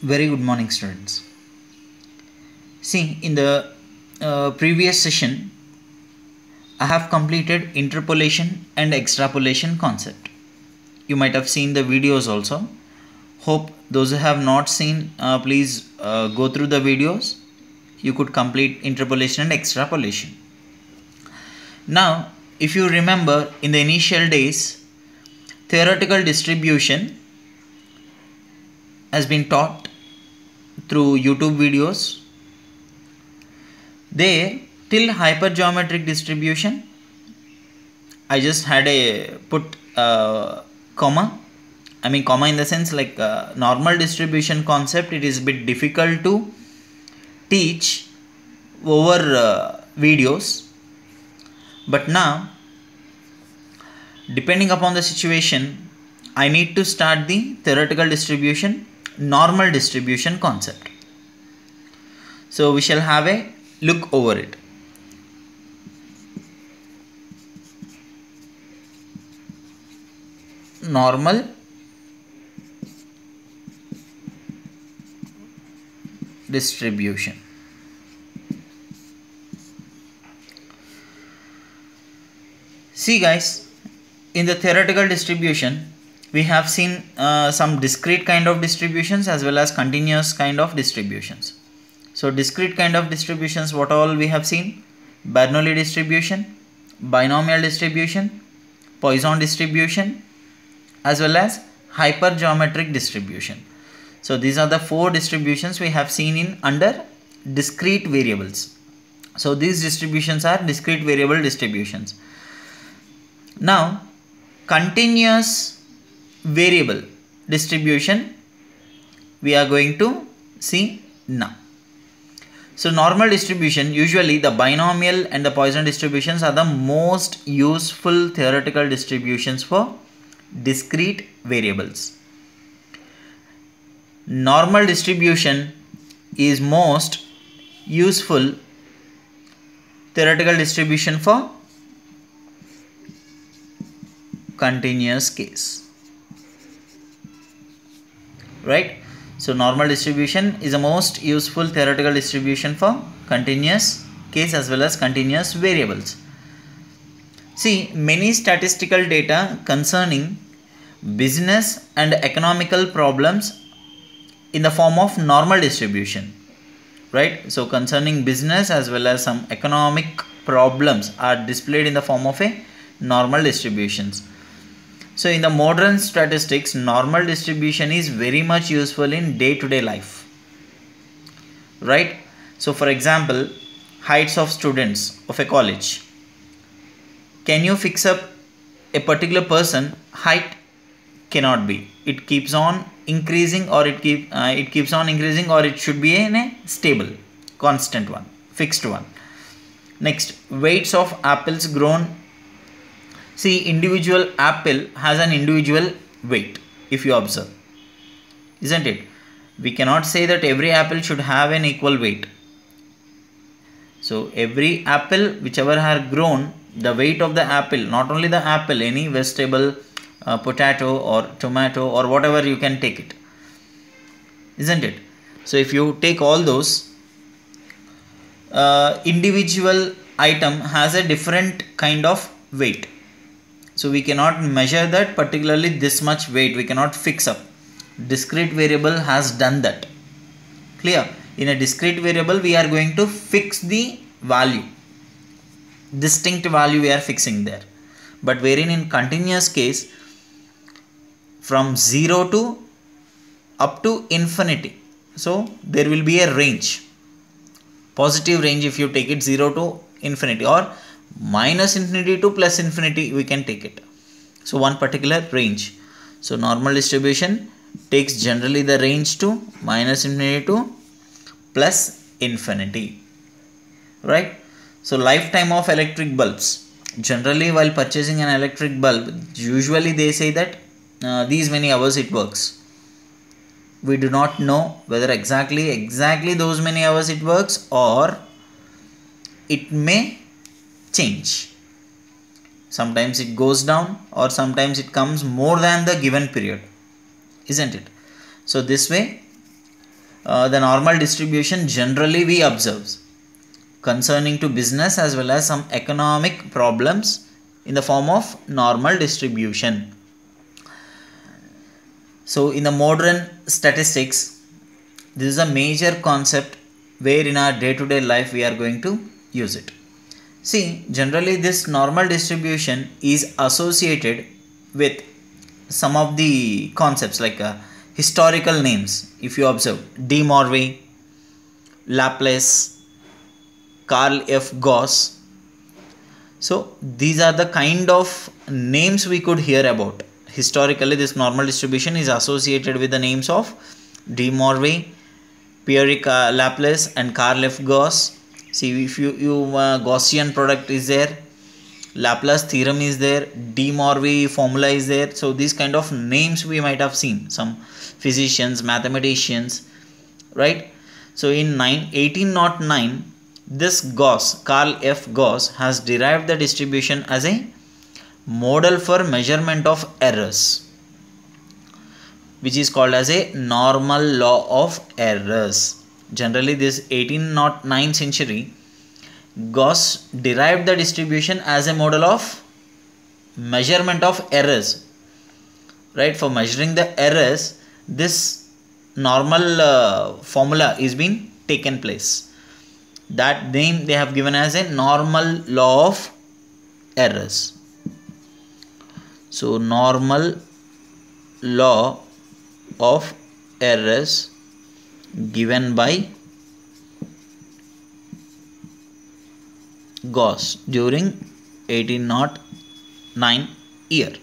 Very good morning, students. See, in the previous session, I have completed interpolation and extrapolation concept. You might have seen the videos also. Hope those who have not seen, please go through the videos. You could complete interpolation and extrapolation. Now, if you remember, in the initial days, theoretical distribution has been taught through YouTube videos. There, till hypergeometric distribution, I just had a put comma. I mean comma in the sense like normal distribution concept. It is a bit difficult to teach over videos. But now, depending upon the situation, I need to start the theoretical distribution, normal distribution concept. So we shall have a look over it. Normal distribution. See guys, in the theoretical distribution, we have seen some discrete kind of distributions as well as continuous kind of distributions. So discrete kind of distributions, what all we have seen? Bernoulli distribution, binomial distribution, Poisson distribution, as well as hypergeometric distribution. So these are the four distributions we have seen in under discrete variables. So these distributions are discrete variable distributions. Now continuous variable distribution we are going to see now. So normal distribution, usually the binomial and the Poisson distributions are the most useful theoretical distributions for discrete variables. Normal distribution is most useful theoretical distribution for continuous case, right? So normal distribution is the most useful theoretical distribution for continuous case as well as continuous variables. See, many statistical data concerning business and economical problems in the form of normal distribution, right? So concerning business as well as some economic problems are displayed in the form of a normal distributions. So in the modern statistics, normal distribution is very much useful in day-to-day life, right? So for example, heights of students of a college. Can you fix up a particular person? Height cannot be. It keeps on increasing, or it keeps on increasing, or it should be in a stable, constant one, fixed one. Next, weights of apples grown. See, individual apple has an individual weight, if you observe, isn't it? We cannot say that every apple should have an equal weight. So every apple whichever have grown, the weight of the apple, not only the apple, any vegetable, potato or tomato or whatever, you can take it, isn't it? So if you take all those, individual item has a different kind of weight. So we cannot measure that particularly this much weight, we cannot fix up. Discrete variable has done that. Clear? In a discrete variable we are going to fix the value, distinct value we are fixing there. But wherein in continuous case, from 0 to up to infinity, so there will be a range, positive range if you take it 0 to infinity, or minus infinity to plus infinity we can take it. So one particular range. So normal distribution takes generally the range to minus infinity to plus infinity, right? So lifetime of electric bulbs. Generally while purchasing an electric bulb, usually they say that these many hours it works. We do not know whether exactly those many hours it works, or it may change. Sometimes it goes down, or sometimes it comes more than the given period, isn't it? So this way the normal distribution generally we observe concerning to business as well as some economic problems in the form of normal distribution. So in the modern statistics, this is a major concept where in our day-to-day life we are going to use it. See, generally this normal distribution is associated with some of the concepts like historical names. If you observe, De Morvay, Laplace, Carl F. Gauss. So these are the kind of names we could hear about. Historically, this normal distribution is associated with the names of De Morvay, Pierre Laplace and Carl F. Gauss. See, if you Gaussian product is there, Laplace theorem is there, De Morvay formula is there. So these kind of names we might have seen, some physicians, mathematicians, right? So in 1809, this Gauss, Carl F. Gauss, has derived the distribution as a model for measurement of errors, which is called as a normal law of errors. Generally, this 1809 century, Gauss derived the distribution as a model of measurement of errors. Right? For measuring the errors, this normal formula is being taken place. That name they have given as a normal law of errors. So normal law of errors given by Gauss during 1809 year.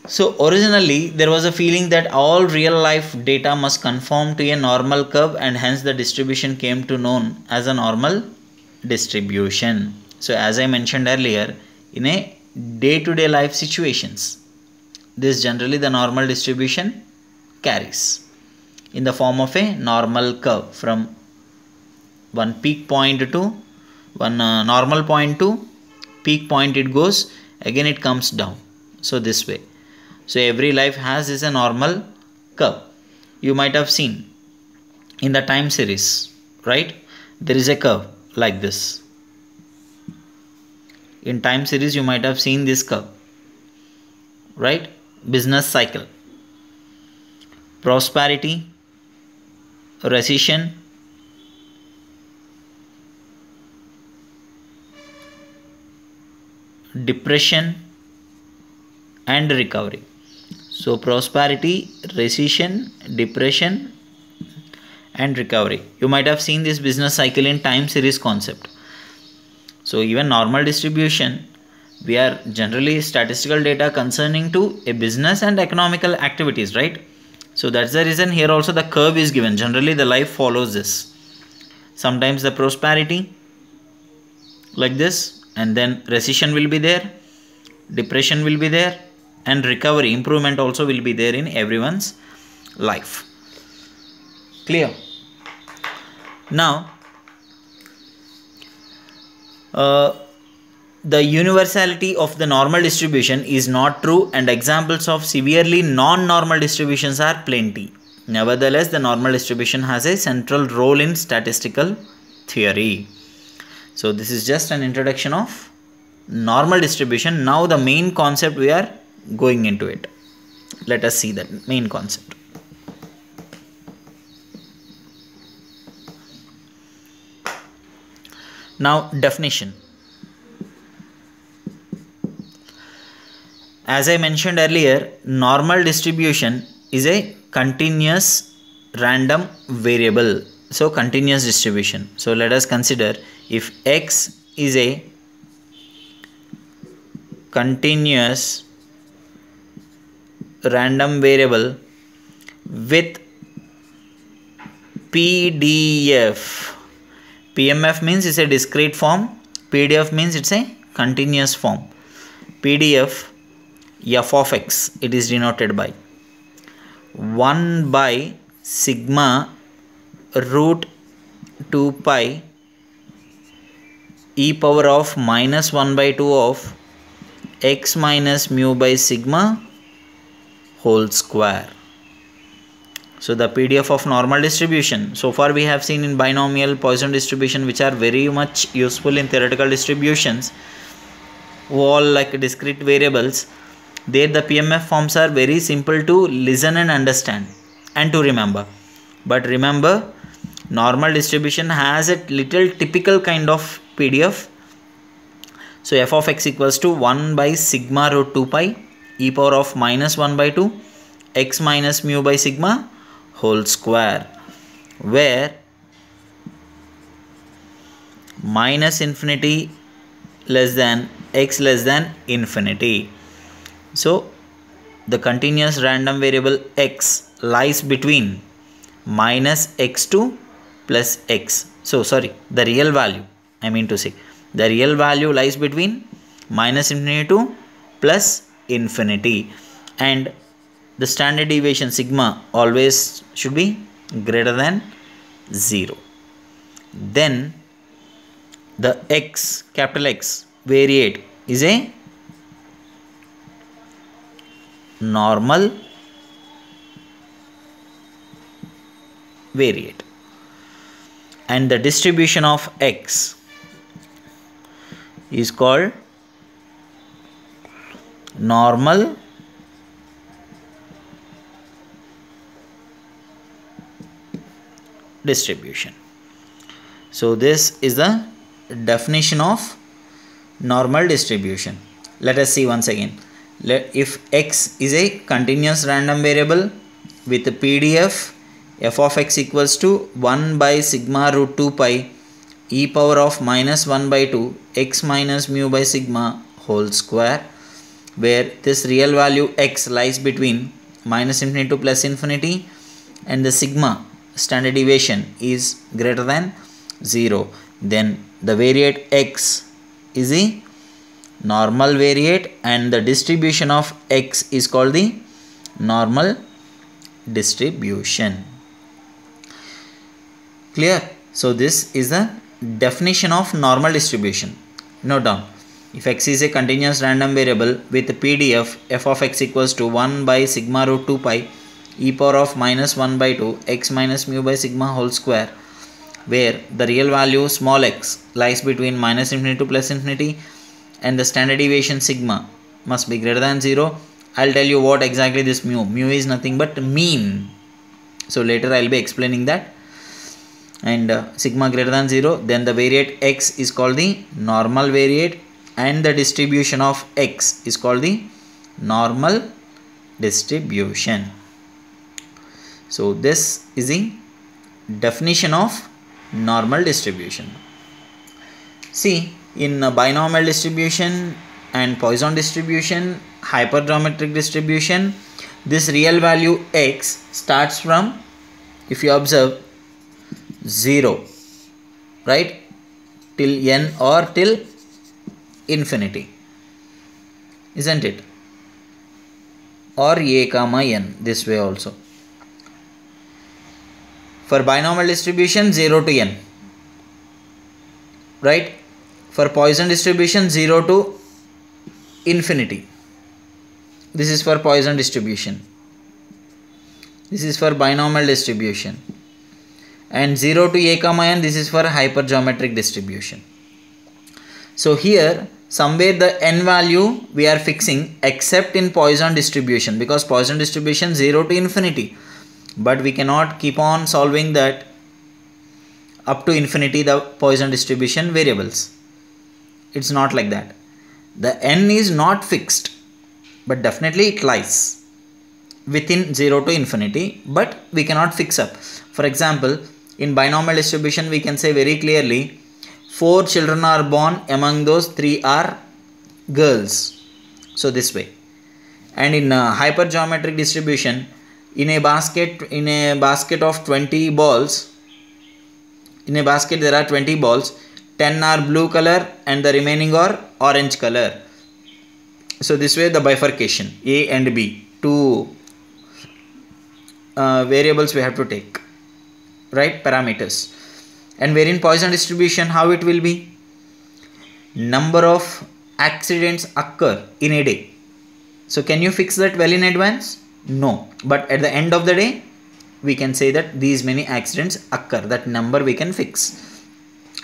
So originally there was a feeling that all real life data must conform to a normal curve, and hence the distribution came to known as a normal distribution. So as I mentioned earlier, in a day-to-day life situations, this generally the normal distribution carries in the form of a normal curve from one peak point to one normal point to peak point it goes, again it comes down. So this way. So every life has is a normal curve. You might have seen in the time series, right? There is a curve like this. In time series you might have seen this curve, right? Business cycle, prosperity, recession, depression and recovery. So prosperity, recession, depression and recovery. You might have seen this business cycle in time series concept. So even normal distribution, we are generally statistical data concerning to a business and economical activities, right? So that's the reason here also the curve is given. Generally the life follows this. Sometimes the prosperity like this, and then recession will be there, depression will be there, and recovery, improvement also will be there in everyone's life. Clear? Now, the universality of the normal distribution is not true, and examples of severely non-normal distributions are plenty. Nevertheless, the normal distribution has a central role in statistical theory. So this is just an introduction of normal distribution. Now the main concept we are going into it. Let us see that main concept. Now definition. As I mentioned earlier, normal distribution is a continuous random variable. So continuous distribution. So let us consider if x is a continuous random variable with PDF. PMF means it's a discrete form. PDF means it's a continuous form. PDF f of x, it is denoted by 1 by sigma root 2 pi e power of minus 1 by 2 of x minus mu by sigma whole square. So the PDF of normal distribution. So far we have seen in binomial, Poisson distribution, which are very much useful in theoretical distributions, all like discrete variables. There the PMF forms are very simple to listen and understand and to remember. But remember, normal distribution has a little typical kind of PDF. So f of x equals to 1 by sigma root 2 pi e power of minus 1 by 2 x minus mu by sigma whole square, where minus infinity less than x less than infinity. So the continuous random variable x lies between minus x2 plus x. So sorry, the real value, I mean to say, the real value lies between minus infinity to plus infinity, and the standard deviation sigma always should be greater than 0. Then the x, capital X variate is a normal variate, and the distribution of x is called normal distribution. So this is the definition of normal distribution. Let us see once again. If x is a continuous random variable with PDF f of x equals to 1 by sigma root 2 pi e power of minus 1 by 2 x minus mu by sigma whole square, where this real value x lies between minus infinity to plus infinity, and the sigma standard deviation is greater than 0, then the variate x is the normal variate, and the distribution of x is called the normal distribution. Clear? So this is the definition of normal distribution. Note down. If x is a continuous random variable with PDF f of x equals to 1 by sigma root 2 pi e power of minus 1 by 2 x minus mu by sigma whole square, where the real value small x lies between minus infinity to plus infinity, and the standard deviation sigma must be greater than 0. I'll tell you what exactly this mu. Mu is nothing but mean. So later I'll be explaining that. And sigma greater than 0, then the variate x is called the normal variate, and the distribution of x is called the normal distribution. So this is the definition of normal distribution. See, in binomial distribution and Poisson distribution, hypergeometric distribution, this real value x starts from, if you observe, 0, right, till n or till infinity, isn't it? Or a comma n, this way also. For binomial distribution, 0 to n, right? For Poisson distribution, 0 to infinity. This is for Poisson distribution. This is for binomial distribution. And 0 to a comma n, this is for hypergeometric distribution. So here somewhere the n value we are fixing except in Poisson distribution, because Poisson distribution 0 to infinity, but we cannot keep on solving that up to infinity the Poisson distribution variables. It's not like that. The n is not fixed, but definitely it lies within 0 to infinity, but we cannot fix up. For example, in binomial distribution we can say very clearly 4 children are born, among those 3 are girls. So this way. And in hypergeometric distribution, in a basket of 20 balls, in a basket there are 20 balls, 10 are blue color and the remaining are orange color. So this way the bifurcation, A and B, two variables we have to take, right, parameters. And wherein Poisson distribution, how it will be? Number of accidents occur in a day. So can you fix that well in advance? No. But at the end of the day, we can say that these many accidents occur, that number we can fix.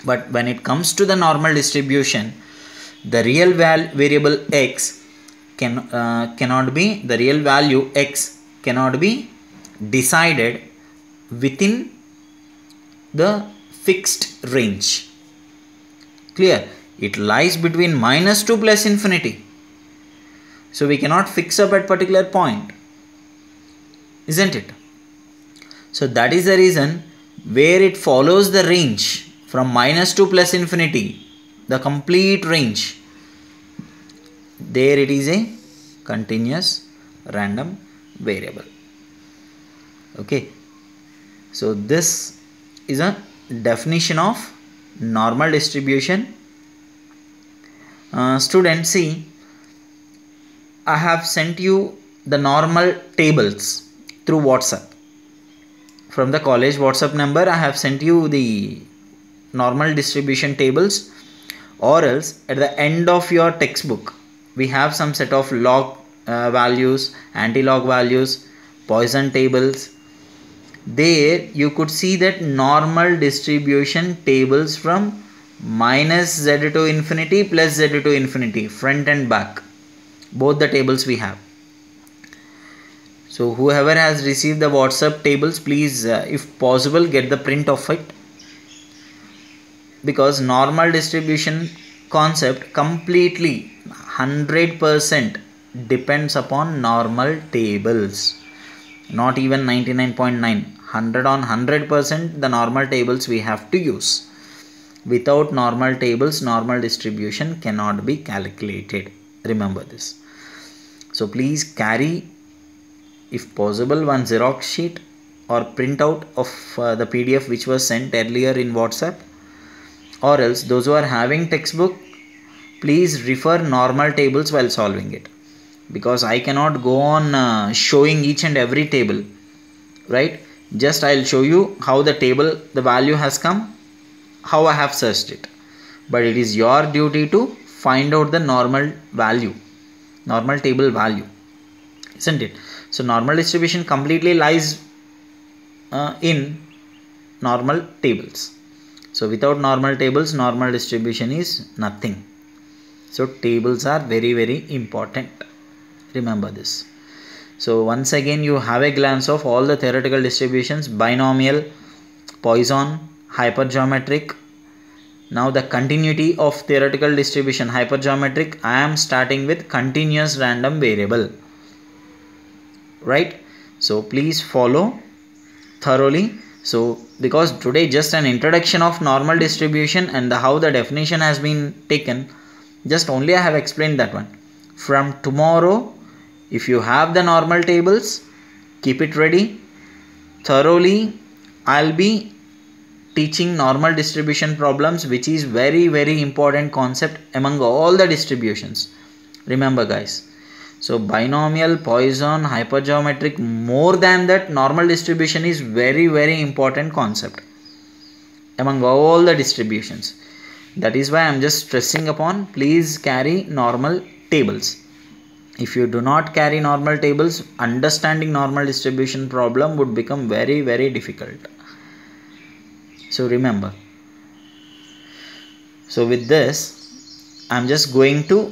But when it comes to the normal distribution, the real variable x cannot be, the real value x cannot be decided within the fixed range. Clear? It lies between -2 plus infinity. So we cannot fix up at particular point, isn't it? So that is the reason where it follows the range from -2 plus infinity, the complete range. There it is a continuous random variable. Okay. So this is a definition of normal distribution. Students, see, I have sent you the normal tables through WhatsApp. From the college WhatsApp number, I have sent you the normal distribution tables, or else at the end of your textbook, we have some set of log values, anti-log values, Poisson tables. There you could see that normal distribution tables from -z to infinity plus z to infinity, front and back, both the tables we have. So whoever has received the WhatsApp tables, please if possible get the print of it, because normal distribution concept completely 100% depends upon normal tables. Not even 99.9, 100 on 100% the normal tables we have to use. Without normal tables, normal distribution cannot be calculated. Remember this. So please carry, if possible, one Xerox sheet or printout of the PDF which was sent earlier in WhatsApp, or else those who are having textbook, please refer normal tables while solving it, because I cannot go on showing each and every table, right? Just I'll show you how the table, the value has come, how I have searched it, but it is your duty to find out the normal value, normal table value, isn't it? So normal distribution completely lies in normal tables. So without normal tables, normal distribution is nothing. So tables are very, very important. Remember this. So once again, you have a glance of all the theoretical distributions: binomial, Poisson, hypergeometric. Now the continuity of theoretical distribution, hypergeometric, I am starting with continuous random variable, right? So please follow thoroughly. So because today just an introduction of normal distribution and how the definition has been taken, just only I have explained that one. From tomorrow, if you have the normal tables, keep it ready thoroughly. I'll be teaching normal distribution problems, which is very, very important concept among all the distributions. Remember guys. So binomial, Poisson, hypergeometric, more than that, normal distribution is very, very important concept among all the distributions. That is why I am just stressing upon, please carry normal tables. If you do not carry normal tables, understanding normal distribution problem would become very, very difficult. So remember. So with this, I am just going to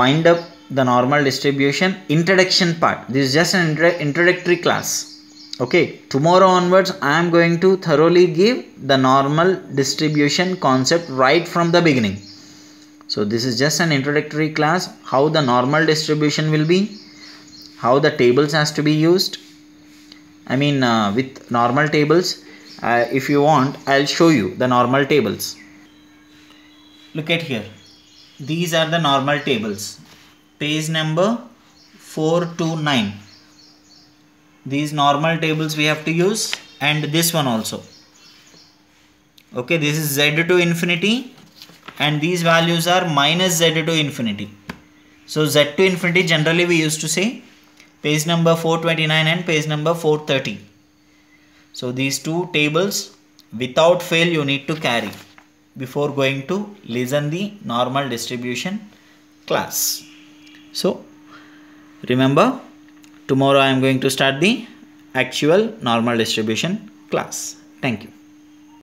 wind up the normal distribution introduction part. This is just an introductory class. Okay, tomorrow onwards I am going to thoroughly give the normal distribution concept right from the beginning. So this is just an introductory class, how the normal distribution will be, how the tables has to be used. I mean with normal tables, if you want, I'll show you the normal tables. Look at here. These are the normal tables. Page number 429. These normal tables we have to use, and this one also. Okay, this is z to infinity, and these values are -z to infinity. So z to infinity generally we used to say page number 429 and page number 430. So these two tables without fail you need to carry before going to listen the normal distribution class. So remember, tomorrow I am going to start the actual normal distribution class. Thank you.